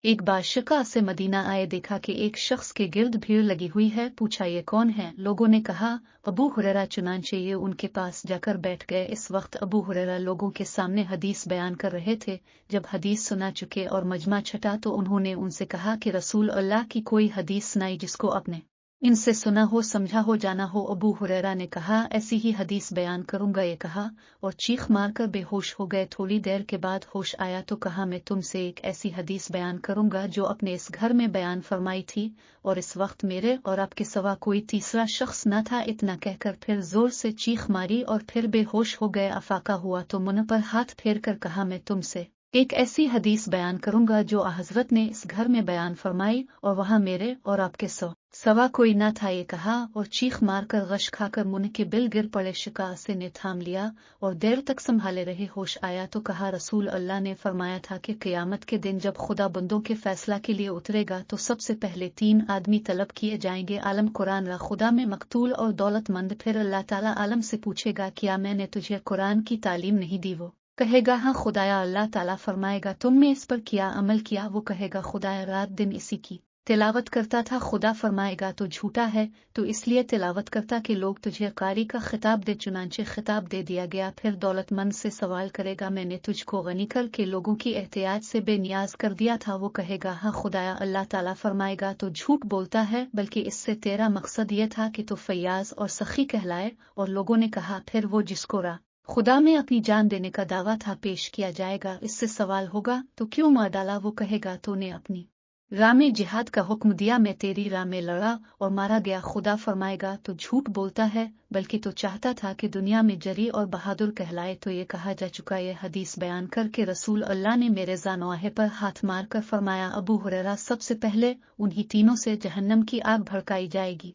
ایک بار شقا سے مدینہ آئے، دیکھا کہ ایک شخص کے گرد بھیڑ لگی ہوئی ہے، پوچھا یہ کون ہے؟ لوگوں نے کہا ابو ہریرہ، چنانچہ یہ ان کے پاس جا کر بیٹھ گئے۔ اس وقت ابو ہریرہ لوگوں کے سامنے حدیث بیان کر رہے تھے۔ جب حدیث سنا چکے اور مجمع چھٹا تو انہوں نے ان سے کہا کہ رسول اللہ کی کوئی حدیث سنائی جس کو اپنے ان سے سنا ہو، سمجھا ہو، جانا ہو۔ ابو ہریرہ نے کہا ایسی ہی حدیث بیان کروں گا، یہ کہا اور چیخ مار کر بے ہوش ہو گئے۔ تھوڑی دیر کے بعد ہوش آیا تو کہا میں تم سے ایک ایسی حدیث بیان کروں گا جو اپنے اس گھر میں بیان فرمائی تھی، اور اس وقت میرے اور آپ کے سوا کوئی تیسرا شخص نہ تھا۔ اتنا کہہ کر پھر زور سے چیخ ماری اور پھر بے ہوش ہو گئے۔ افاقہ ہوا تو منہ پر ہاتھ پھیر کر کہا میں تم سے ایک ایسی حدیث بیان کروں گا جو حضرت نے اس گھر میں بیان فرمائی، اور وہاں میرے اور آپ کے سوا کوئی نہ تھا، یہ کہا اور چیخ مار کر غش کھا کر منہ کے بل گر پڑے۔ شقا سے نے تھام لیا اور دیر تک سنبھالے رہے۔ ہوش آیا تو کہا رسول اللہ نے فرمایا تھا کہ قیامت کے دن جب خدا بندوں کے فیصلہ کے لیے اترے گا تو سب سے پہلے 3 آدمی طلب کیے جائیں گے، عالم قرآن را خدا میں مقتول اور دولت مند۔ پھر اللہ تعالیٰ عالم سے پوچھے گا کیا میں نے تجھے قرآن کی تعلیم نہیں دی؟ وہ کہے گا ہاں خدایا۔ اللہ تعالیٰ فرمائے گا تم نے اس پر کیا عمل کیا؟ وہ کہے گا خدایا رات دن اسی کی تلاوت کرتا تھا۔ خدا فرمائے گا تو جھوٹا ہے، تو اس لیے تلاوت کرتا کہ لوگ تجھے قاری کا خطاب دے، چنانچہ خطاب دے دیا گیا۔ پھر دولت مند سے سوال کرے گا میں نے تجھ کو غنی کر کے لوگوں کی احتیاج سے بے نیاز کر دیا تھا؟ وہ کہے گا ہاں خدایا۔ اللہ تعالیٰ فرمائے گا تو جھوٹ بولتا ہے، بلکہ اس سے تیرا مقصد یہ تھا کہ تو فیاض اور سخی کہلائے۔ اور لوگوں نے کہا پھر وہ جس کو خدا میں اپنی جان دینے کا دعویٰ تھا پیش کیا جائے گا، اس سے سوال ہوگا تو کیوں مار ڈالا؟ وہ کہے گا تو نے اپنی راہ میں جہاد کا حکم دیا، میں تیری راہ میں لڑا اور مارا گیا۔ خدا فرمائے گا تو جھوٹ بولتا ہے، بلکہ تو چاہتا تھا کہ دنیا میں جری اور بہادر کہلائے۔ تو یہ کہا جا چکا یہ حدیث بیان کر کے رسول اللہ نے میرے زانوہے پر ہاتھ مار کر فرمایا ابو ہریرہ سب سے پہلے انہی تینوں سے جہنم کی آگ بھڑکائی جائے گی۔